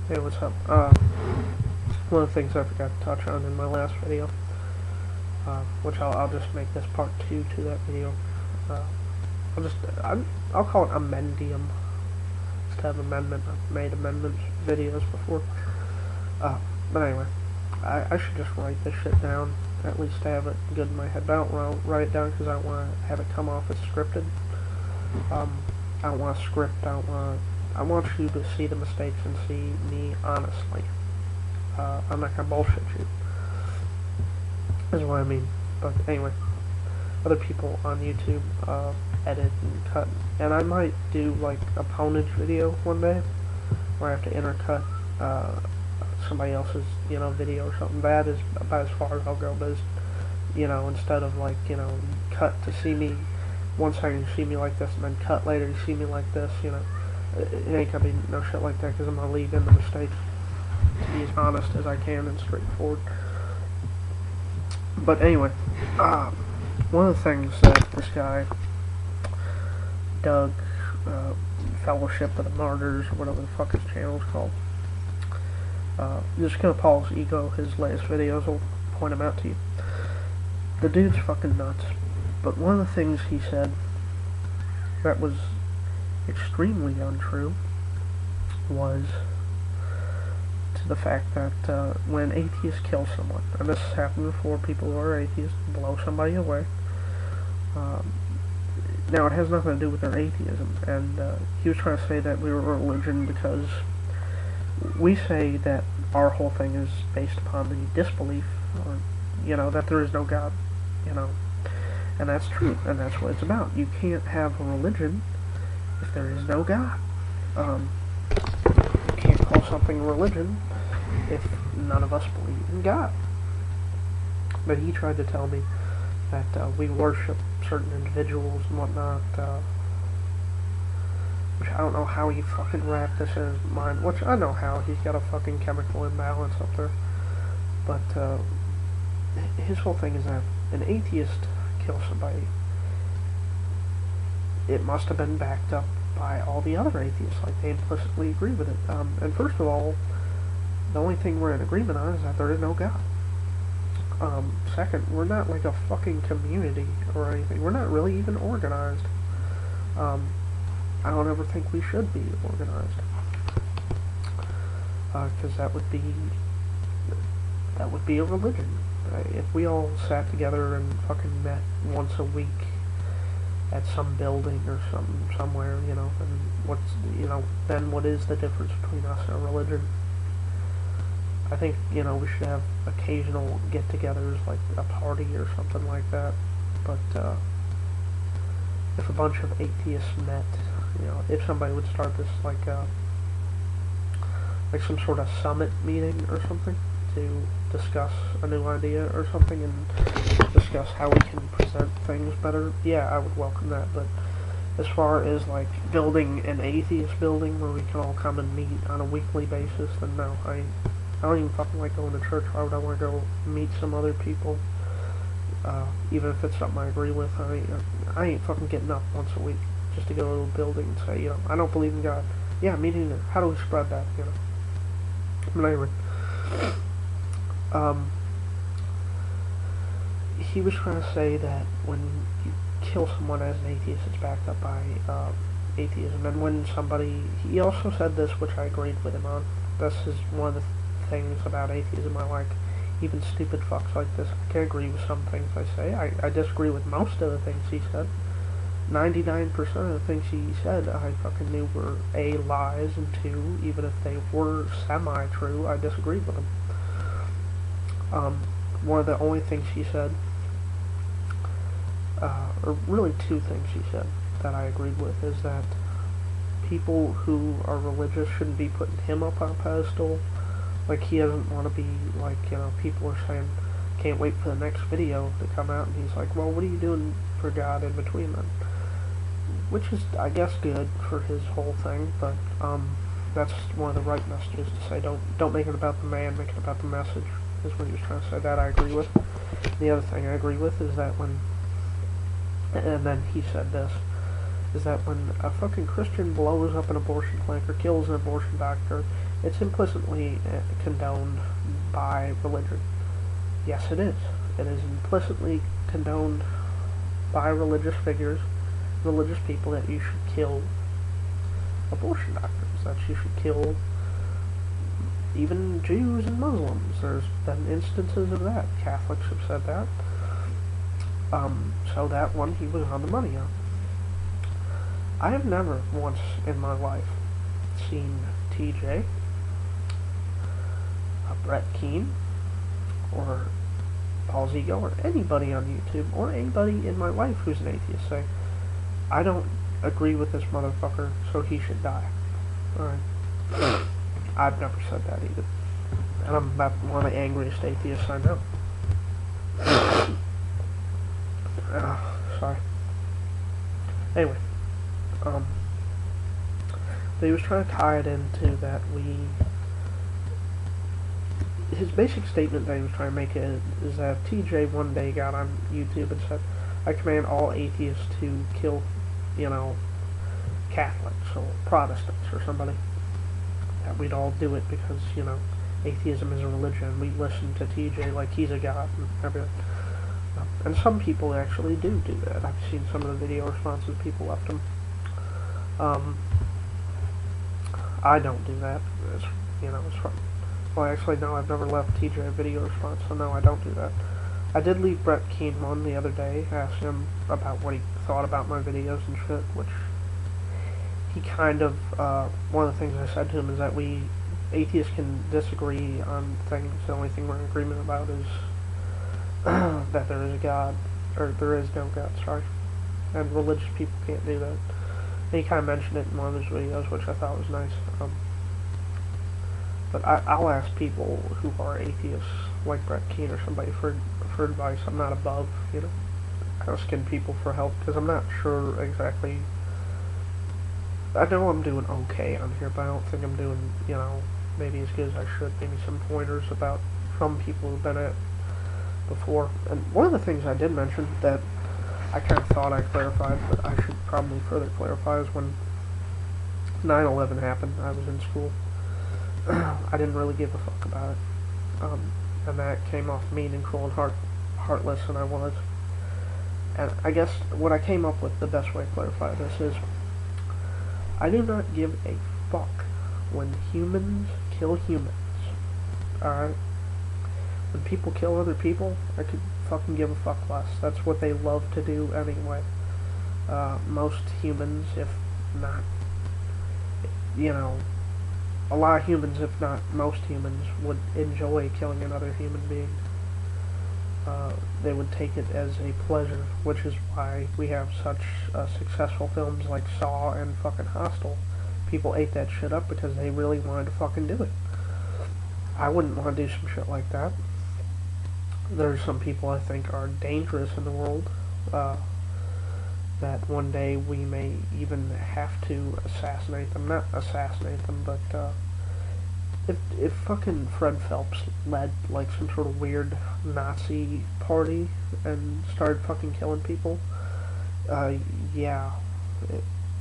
Hey, what's up? One of the things I forgot to touch on in my last video, which I'll just make this part 2 to that video. Uh, I'll call it amendium instead of amendment. I've made amendment videos before. But anyway, I should just write this shit down, at least to have it good in my head. But I don't want to write it down because I don't want to have it come off as scripted. I don't want to script. I want you to see the mistakes and see me honestly. I'm not gonna bullshit you. Is what I mean. But anyway, other people on YouTube edit and cut, and I might do like a poundage video one day where I have to intercut somebody else's video or something. That is about as far as I'll go. But instead of like cut to see me 1 second, you see me like this, and then cut later, you see me like this. It ain't gonna be no shit like that because I'm gonna leave in the mistakes to be as honest as I can and straightforward. But anyway, one of the things that this guy, Doug, Fellowship of the Martyrs, or whatever the fuck his channel is called, just gonna pause ego, his latest videos, I'll point them out to you. The dude's fucking nuts. But one of the things he said that was extremely untrue was to the fact that when atheists kill someone, and this has happened before, people who are atheists blow somebody away. Now, it has nothing to do with their atheism, and he was trying to say that we were a religion because we say that our whole thing is based upon the disbelief, or, that there is no God, and that's true, and that's what it's about. You can't have a religion if there is no God. You can't call something a religion if none of us believe in God. But he tried to tell me that we worship certain individuals and whatnot, which I don't know how he fucking wrapped this in his mind, which I know how. He's got a fucking chemical imbalance up there. But his whole thing is that an atheist kills somebody, it must have been backed up by all the other atheists, like they implicitly agree with it. And first of all, the only thing we're in agreement on is that there is no God. Second, we're not like a fucking community or anything. We're not really even organized. I don't ever think we should be organized, because that would be a religion. If we all sat together and fucking met once a week at some building or somewhere, and then what is the difference between us and a religion? I think, we should have occasional get-togethers, like a party or something like that. But, if a bunch of atheists met, if somebody would start this, like some sort of summit meeting or something to discuss a new idea or something and discuss how we can present things better, yeah, I would welcome that. But as far as like building an atheist building where we can all come and meet on a weekly basis, then no, I don't even fucking like going to church. Why would I want to go meet some other people, even if it's something I agree with? I ain't fucking getting up once a week just to go to a building and say, I don't believe in God. Yeah, me neither. How do we spread that, But anyway, he was trying to say that when you kill someone as an atheist, it's backed up by atheism. And when he also said this, which I agreed with him on. This is one of the things about atheism I like. Even stupid fucks like this, I can agree with some things I say. I disagree with most of the things he said. 99% of the things he said I fucking knew were A, lies, and 2, even if they were semi-true, I disagreed with them. One of the only things he said, or really 2 things he said that I agreed with, is that people who are religious shouldn't be putting him up on a pedestal. Like, he doesn't want to be like, people are saying, can't wait for the next video to come out, and he's like, well, what are you doing for God in between then? Which is, I guess, good for his whole thing, but that's one of the right messages to say. Don't make it about the man, make it about the message, is what he was trying to say. That I agree with. The other thing I agree with is that and then he said this, is that when a fucking Christian blows up an abortion clinic or kills an abortion doctor, it's implicitly condoned by religion. Yes, it is. It is implicitly condoned by religious figures, religious people, that you should kill abortion doctors, that you should kill even Jews and Muslims. There's been instances of that. Catholics have said that. So that one he was on the money on. I have never once in my life seen TJ, Brett Keane, or Paul Zigo, or anybody on YouTube, or anybody in my life who's an atheist say, I don't agree with this motherfucker, so he should die. Alright. I've never said that either. And I'm about one of the angriest atheists I know. Sorry. Anyway. But he was trying to tie it into that his basic statement that he was trying to make is that TJ one day got on YouTube and said, I command all atheists to kill, Catholics or Protestants or somebody. That we'd all do it because, atheism is a religion. We listen to TJ like he's a god and everything. And some people actually do that. I've seen some of the video responses people left him. I don't do that. It's fun. Well, actually, no, I've never left TJ a video response, so no, I don't do that. I did leave Brett Keane one the other day, asked him about what he thought about my videos and shit, which he kind of, one of the things I said to him is that we atheists can disagree on things. The only thing we're in agreement about is that there is a God, or there is no God, sorry. And religious people can't do that. And he kind of mentioned it in one of his videos, which I thought was nice. But I'll ask people who are atheists, like Brett Keane or somebody, for advice. I'm not above, asking people for help, because I'm not sure exactly. I know I'm doing okay on here, but I don't think I'm doing, maybe as good as I should. Maybe some pointers from people who've been at before. And one of the things I did mention that I kind of thought I clarified, but I should probably further clarify, is when 9/11 happened, I was in school. I didn't really give a fuck about it. And that came off mean and cruel and heartless, and I was. And I guess what I came up with, the best way to clarify this is, I do not give a fuck when humans kill humans. Alright? When people kill other people, I could fucking give a fuck less. That's what they love to do anyway. Most humans, if not, a lot of humans, if not most humans, would enjoy killing another human being. They would take it as a pleasure, which is why we have such successful films like Saw and fucking Hostel. People ate that shit up because they really wanted to fucking do it. I wouldn't want to do some shit like that. There's some people I think are dangerous in the world, that one day we may even have to assassinate them. Not assassinate them, but if fucking Fred Phelps led like some sort of weird Nazi party and started fucking killing people, yeah,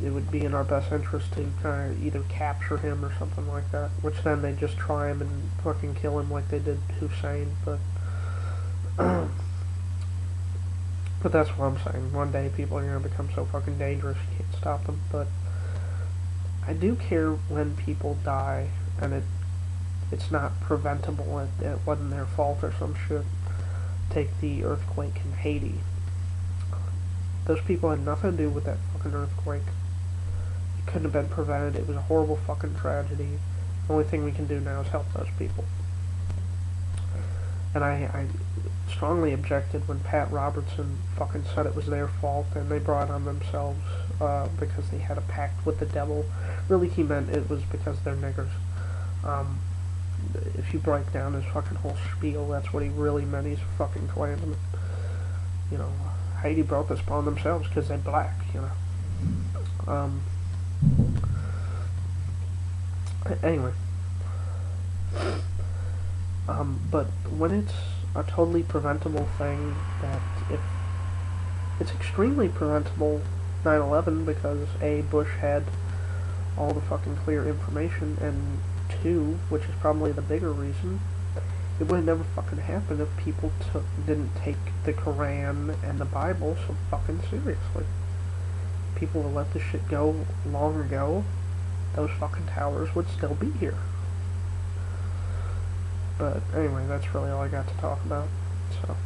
it would be in our best interest to kind of either capture him or something like that, which then they just try him and fucking kill him like they did Hussein. But that's what I'm saying. One day people are going to become so fucking dangerous you can't stop them. But I do care when people die and it's not preventable. It wasn't their fault or some shit. Take the earthquake in Haiti. Those people had nothing to do with that fucking earthquake. It couldn't have been prevented. It was a horrible fucking tragedy. The only thing we can do now is help those people. And I strongly objected when Pat Robertson fucking said it was their fault and they brought it on themselves because they had a pact with the devil. Really, he meant it was because they're niggers. If you break down his fucking whole spiel, that's what he really meant. He's a fucking Klansman. Haiti brought this upon themselves because they're black, Anyway. But when it's a totally preventable thing, that if it's extremely preventable 9/11 because A, Bush had all the fucking clear information, and two, which is probably the bigger reason, it would have never fucking happened if people didn't take the Quran and the Bible so fucking seriously. People would let this shit go long ago, those fucking towers would still be here. But anyway, that's really all I got to talk about. So.